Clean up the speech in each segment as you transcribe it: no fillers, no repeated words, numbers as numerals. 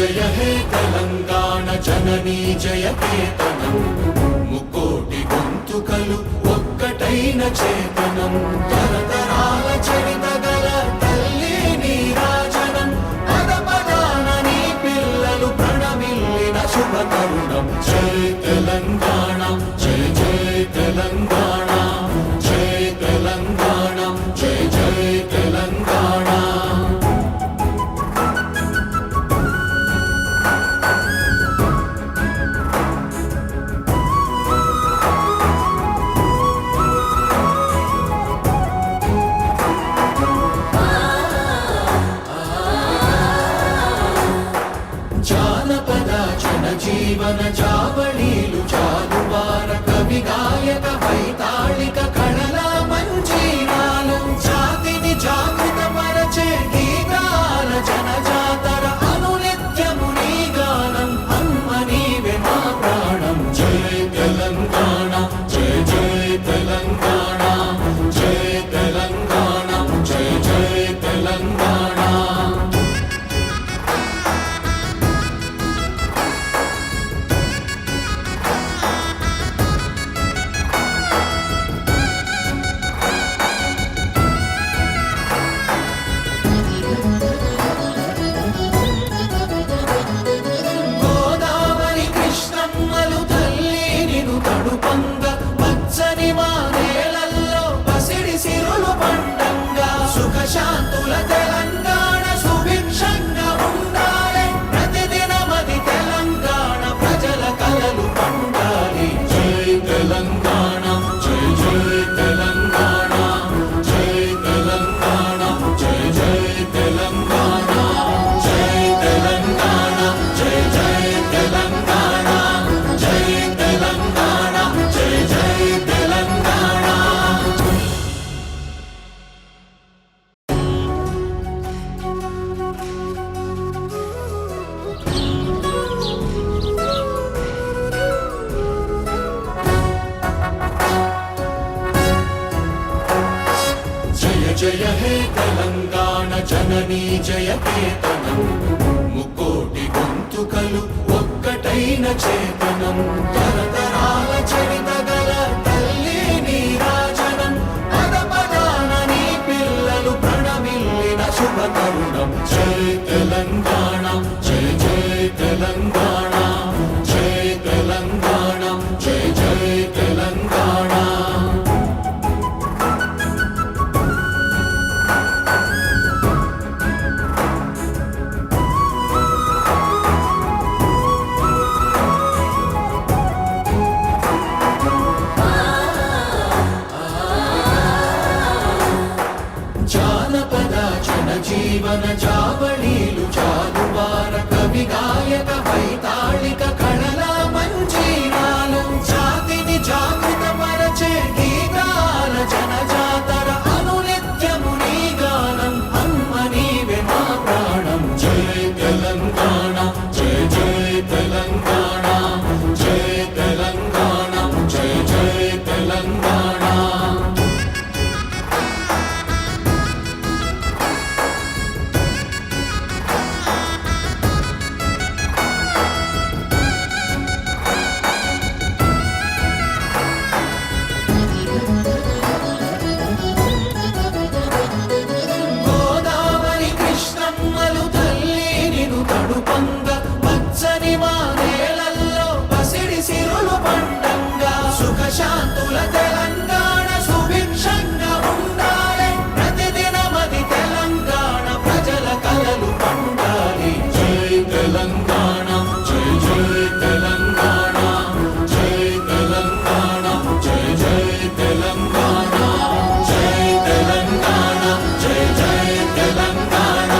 జయ హే తెలంగాణ జననీ జయకేతనం ముకోటి గొంతుకలు ఒక్కటైన చేతనం తరతరాల చరిత గల తల్లి నీరాజనం పద పదాన నీ పిల్లలు ప్రణమిల్లిన శుభ తరుణం జై తెలంగాణ జై జై తెలంగాణ జై తెలంగాణ జై జై తెలంగాణ జానపద జనజీవన జావళీలు జాలువార కవి గాయక వైతాళిక కళల మంజీరాలు జాతిని జాగృత పరచే గీతాల జనజాతర అనునిత్యము నీ గానం అమ్మ నీవే మా ప్రాణం జై తెలంగాణ జై జై తెలంగాణ జై తెలంగాణ జై జై తెలంగాణ శాంతుల తెలంగాణ సుభిక్షంగా ఉండాలి ప్రతిదినమది తెలంగాణ ప్రజల కలలు పండాలి జై తెలంగాణ జై జై తెలంగాణ జై తెలంగాణ జై జై తెలంగాణ జై తెలంగాణ జై జై తెలంగాణ జై తెలంగాణ జై జై తెలంగాణ జయ హే తెలంగాణ జననీ జయకేతనం ముకోటి గొంతుకలు ఒక్కటైన చేతనం తరతరాల చరిత గల తల్లి నీరాజనం పద పదాన నీ పిల్లలు ప్రణమిల్లిన శుభ తరుణం జై తెలంగాణ జై జై తెలంగాణ జై తెలంగాణ జై జై తెలంగాణ జానపద జనజీవన జావళీలు జాలువార కవి గాయక వైతాళిక కళల మంజీరాలు జాతిని జాగృత పరచే గీతాల జనజాతర అనునిత్యము నీ గానం అమ్మ నీవే మా ప్రాణం జై తెలంగాణ జై జై తెలంగాణ జై తెలంగాణ జై జై తెలంగాణ శాంతుల తెలంగాణ సుభిక్షంగా ఉండాలి ప్రతిదినమది తెలంగాణ ప్రజల కలలు పండాలి జై తెలంగాణ జై జై తెలంగాణ జై తెలంగాణ జై జై తెలంగాణ జై తెలంగాణ జై జై తెలంగాణ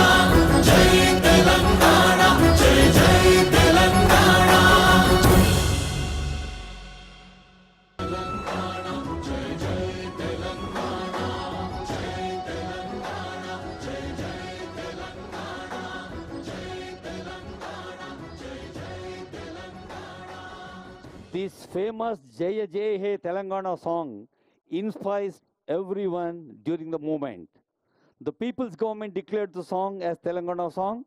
జై తెలంగాణ జై జై Telangana This famous Jaya Jai He Telangana song inspires everyone during the movement. The people's government declared the song as Telangana song,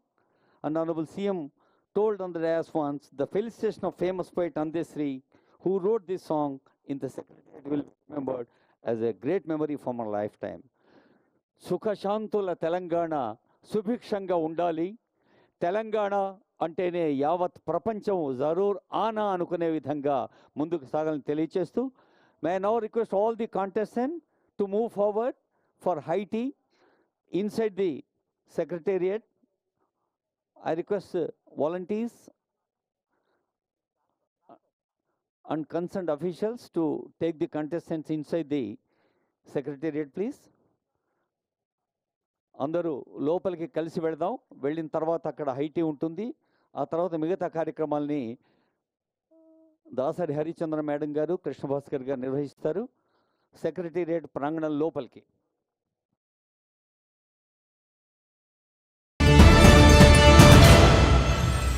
and Honorable CM told on the dais once, the felicitation of famous poet Andesri, who wrote this song in the secretariat, will be remembered as a great memory for my lifetime. సుఖశాంతుల Telangana సుభిక్షంగా ఉండాలి. తెలంగాణ అంటేనే యావత్ ప్రపంచం జరూర్ ఆనా అనుకునే విధంగా ముందుకు సాగాలని తెలియచేస్తూ, may now request all the contestant to move forward for high tea inside the secretariat. I request volunteers and concerned officials to take the contestants inside the secretariat, please. అందరూ లోపలికి కలిసి వెళదాం. వెళ్ళిన తర్వాత అక్కడ హైటీ ఉంటుంది. ఆ తర్వాత మిగతా కార్యక్రమాల్ని దాసరి హరిచంద్ర మేడం గారు, కృష్ణ భాస్కర్ గారు నిర్వహిస్తారు. సెక్రటేరియట్ ప్రాంగణం లోపలికి